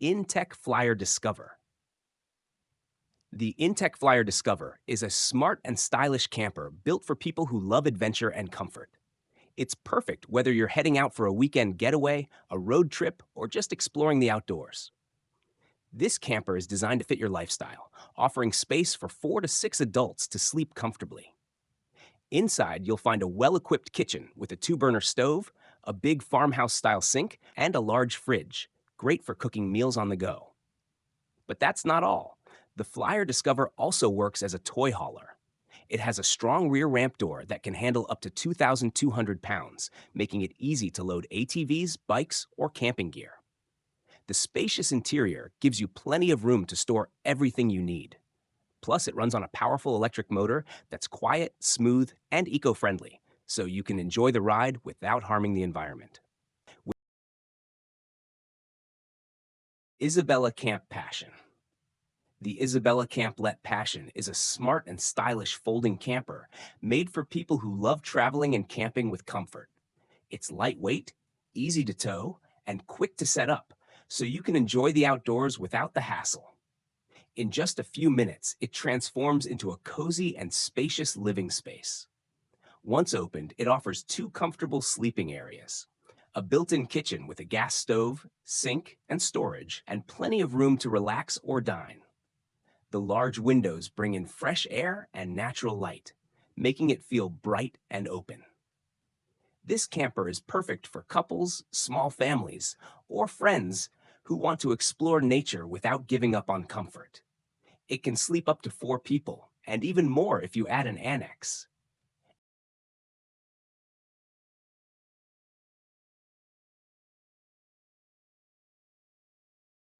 InTech Flyer Discover. The InTech Flyer Discover is a smart and stylish camper built for people who love adventure and comfort. It's perfect whether you're heading out for a weekend getaway, a road trip, or just exploring the outdoors. This camper is designed to fit your lifestyle, offering space for 4 to 6 adults to sleep comfortably. Inside, you'll find a well-equipped kitchen with a 2-burner stove, a big farmhouse-style sink, and a large fridge, great for cooking meals on the go. But that's not all. The Flyer Discover also works as a toy hauler. It has a strong rear ramp door that can handle up to 2,200 pounds, making it easy to load ATVs, bikes, or camping gear. The spacious interior gives you plenty of room to store everything you need. Plus, it runs on a powerful electric motor that's quiet, smooth, and eco-friendly, so you can enjoy the ride without harming the environment. With Isabella Camp Passion. The Isabella CampLite Passion is a smart and stylish folding camper made for people who love traveling and camping with comfort. It's lightweight, easy to tow, and quick to set up, so you can enjoy the outdoors without the hassle. In just a few minutes, it transforms into a cozy and spacious living space. Once opened, it offers 2 comfortable sleeping areas, a built-in kitchen with a gas stove, sink, and storage, and plenty of room to relax or dine. The large windows bring in fresh air and natural light, making it feel bright and open. This camper is perfect for couples, small families, or friends who want to explore nature without giving up on comfort. It can sleep up to 4 people, and even more if you add an annex.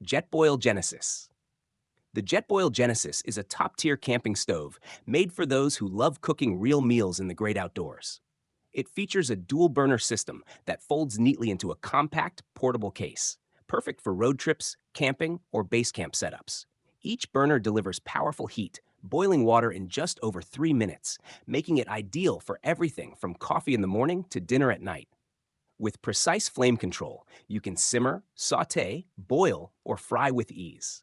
Jetboil Genesis. The Jetboil Genesis is a top-tier camping stove made for those who love cooking real meals in the great outdoors. It features a dual-burner system that folds neatly into a compact, portable case, perfect for road trips, camping, or base camp setups. Each burner delivers powerful heat, boiling water in just over 3 minutes, making it ideal for everything from coffee in the morning to dinner at night. With precise flame control, you can simmer, sauté, boil, or fry with ease.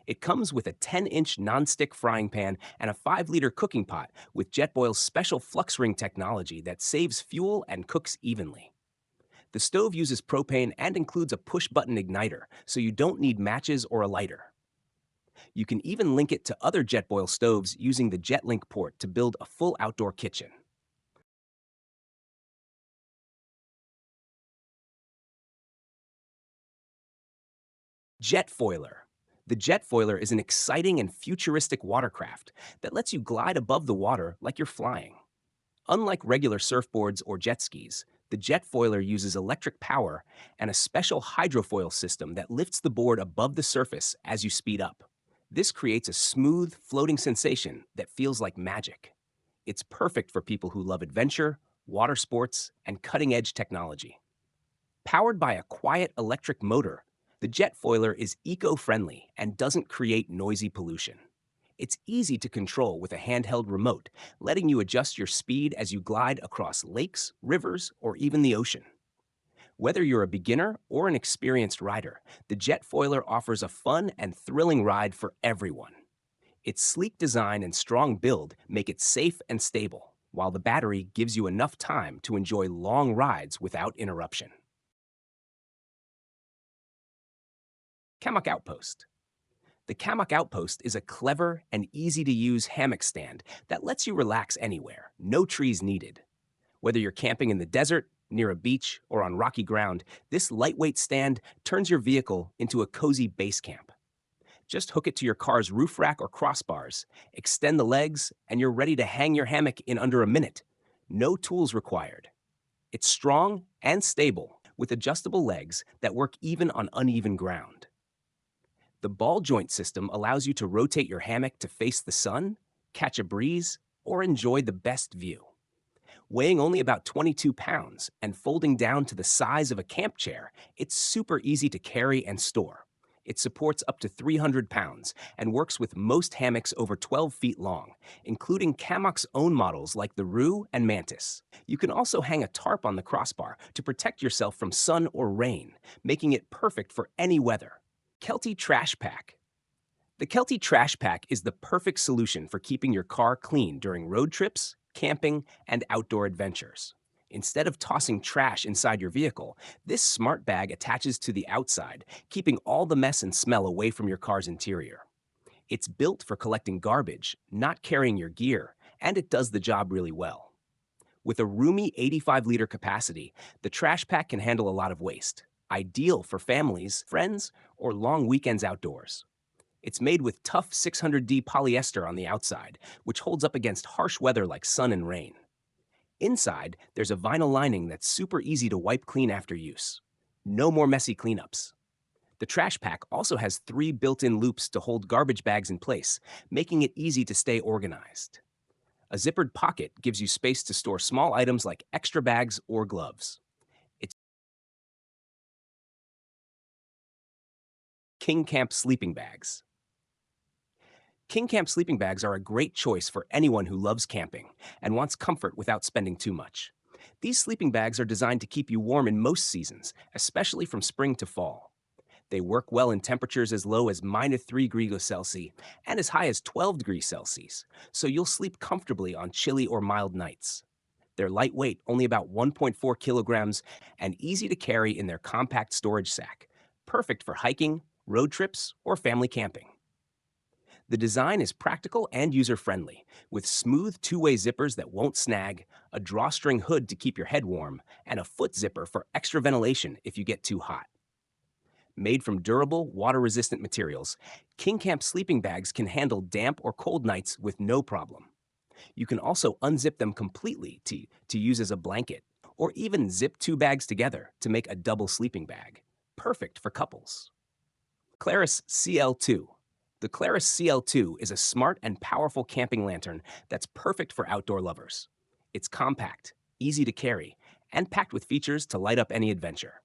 It comes with a 10-inch non-stick frying pan and a 5-liter cooking pot with Jetboil's special flux ring technology that saves fuel and cooks evenly. The stove uses propane and includes a push-button igniter, so you don't need matches or a lighter. You can even link it to other Jetboil stoves using the JetLink port to build a full outdoor kitchen. Jetfoiler. The Jetfoiler is an exciting and futuristic watercraft that lets you glide above the water like you're flying. Unlike regular surfboards or jet skis, the Jetfoiler uses electric power and a special hydrofoil system that lifts the board above the surface as you speed up. This creates a smooth, floating sensation that feels like magic. It's perfect for people who love adventure, water sports, and cutting-edge technology. Powered by a quiet electric motor, the Jetfoiler is eco-friendly and doesn't create noisy pollution. It's easy to control with a handheld remote, letting you adjust your speed as you glide across lakes, rivers, or even the ocean. Whether you're a beginner or an experienced rider, the Jetfoiler offers a fun and thrilling ride for everyone. Its sleek design and strong build make it safe and stable, while the battery gives you enough time to enjoy long rides without interruption. Hammock Outpost. The Hammock Outpost is a clever and easy-to-use hammock stand that lets you relax anywhere, no trees needed. Whether you're camping in the desert, near a beach, or on rocky ground, this lightweight stand turns your vehicle into a cozy base camp. Just hook it to your car's roof rack or crossbars, extend the legs, and you're ready to hang your hammock in under a minute. No tools required. It's strong and stable, with adjustable legs that work even on uneven ground. The ball joint system allows you to rotate your hammock to face the sun, catch a breeze, or enjoy the best view. Weighing only about 22 pounds and folding down to the size of a camp chair, it's super easy to carry and store. It supports up to 300 pounds and works with most hammocks over 12 feet long, including Hammock's own models like the Roo and Mantis. You can also hang a tarp on the crossbar to protect yourself from sun or rain, making it perfect for any weather. Kelty Trash Pack. The Kelty Trash Pack is the perfect solution for keeping your car clean during road trips, camping, and outdoor adventures. Instead of tossing trash inside your vehicle, this smart bag attaches to the outside, keeping all the mess and smell away from your car's interior. It's built for collecting garbage, not carrying your gear, and it does the job really well. With a roomy 85-liter capacity, the trash pack can handle a lot of waste, ideal for families, friends, or long weekends outdoors. It's made with tough 600D polyester on the outside, which holds up against harsh weather like sun and rain. Inside, there's a vinyl lining that's super easy to wipe clean after use. No more messy cleanups. The trash pack also has 3 built-in loops to hold garbage bags in place, making it easy to stay organized. A zippered pocket gives you space to store small items like extra bags or gloves. It's King Camp sleeping bags. King Camp sleeping bags are a great choice for anyone who loves camping and wants comfort without spending too much. These sleeping bags are designed to keep you warm in most seasons, especially from spring to fall. They work well in temperatures as low as -3 degrees Celsius and as high as 12 degrees Celsius, so you'll sleep comfortably on chilly or mild nights. They're lightweight, only about 1.4 kilograms, and easy to carry in their compact storage sack, perfect for hiking, road trips, or family camping. The design is practical and user-friendly, with smooth two-way zippers that won't snag, a drawstring hood to keep your head warm, and a foot zipper for extra ventilation if you get too hot. Made from durable, water-resistant materials, King Camp sleeping bags can handle damp or cold nights with no problem. You can also unzip them completely to use as a blanket, or even zip 2 bags together to make a double sleeping bag. Perfect for couples. Claris CL2. The Claris CL2 is a smart and powerful camping lantern that's perfect for outdoor lovers. It's compact, easy to carry, and packed with features to light up any adventure.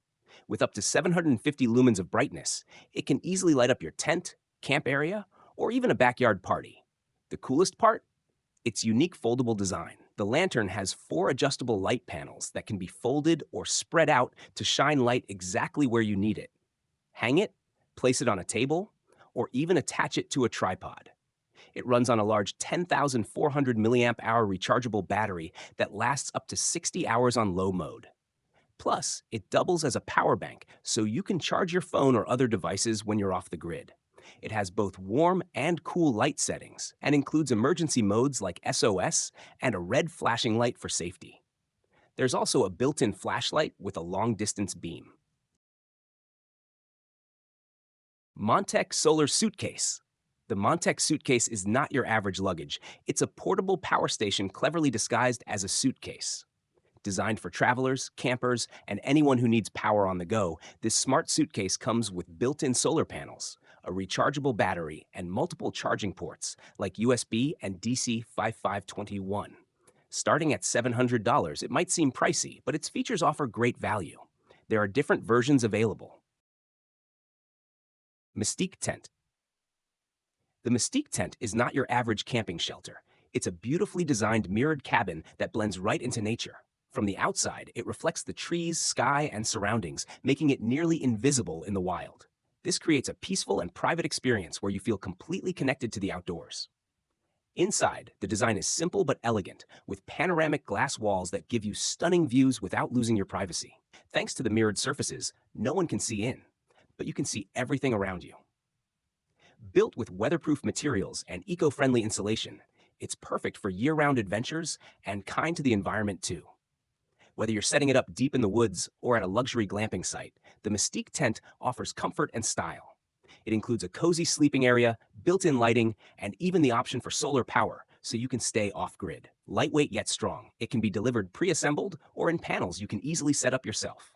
With up to 750 lumens of brightness, it can easily light up your tent, camp area, or even a backyard party. The coolest part? Its unique foldable design. The lantern has 4 adjustable light panels that can be folded or spread out to shine light exactly where you need it. Hang it, place it on a table, or even attach it to a tripod. It runs on a large 10,400 milliamp hour rechargeable battery that lasts up to 60 hours on low mode. Plus, it doubles as a power bank, so you can charge your phone or other devices when you're off the grid. It has both warm and cool light settings and includes emergency modes like SOS and a red flashing light for safety. There's also a built-in flashlight with a long-distance beam. Montec Solar Suitcase. The Montec suitcase is not your average luggage. It's a portable power station cleverly disguised as a suitcase. Designed for travelers, campers, and anyone who needs power on the go, this smart suitcase comes with built-in solar panels, a rechargeable battery, and multiple charging ports like USB and DC 5521. Starting at $700, it might seem pricey, but its features offer great value. There are different versions available. Mystique Tent. The Mystique Tent is not your average camping shelter. It's a beautifully designed mirrored cabin that blends right into nature. From the outside, it reflects the trees, sky, and surroundings, making it nearly invisible in the wild. This creates a peaceful and private experience where you feel completely connected to the outdoors. Inside, the design is simple but elegant, with panoramic glass walls that give you stunning views without losing your privacy. Thanks to the mirrored surfaces, no one can see in, but you can see everything around you. Built with weatherproof materials and eco-friendly insulation, it's perfect for year-round adventures and kind to the environment too. Whether you're setting it up deep in the woods or at a luxury glamping site, the Mystique tent offers comfort and style. It includes a cozy sleeping area, built-in lighting, and even the option for solar power, so you can stay off-grid. Lightweight yet strong, it can be delivered pre-assembled or in panels you can easily set up yourself.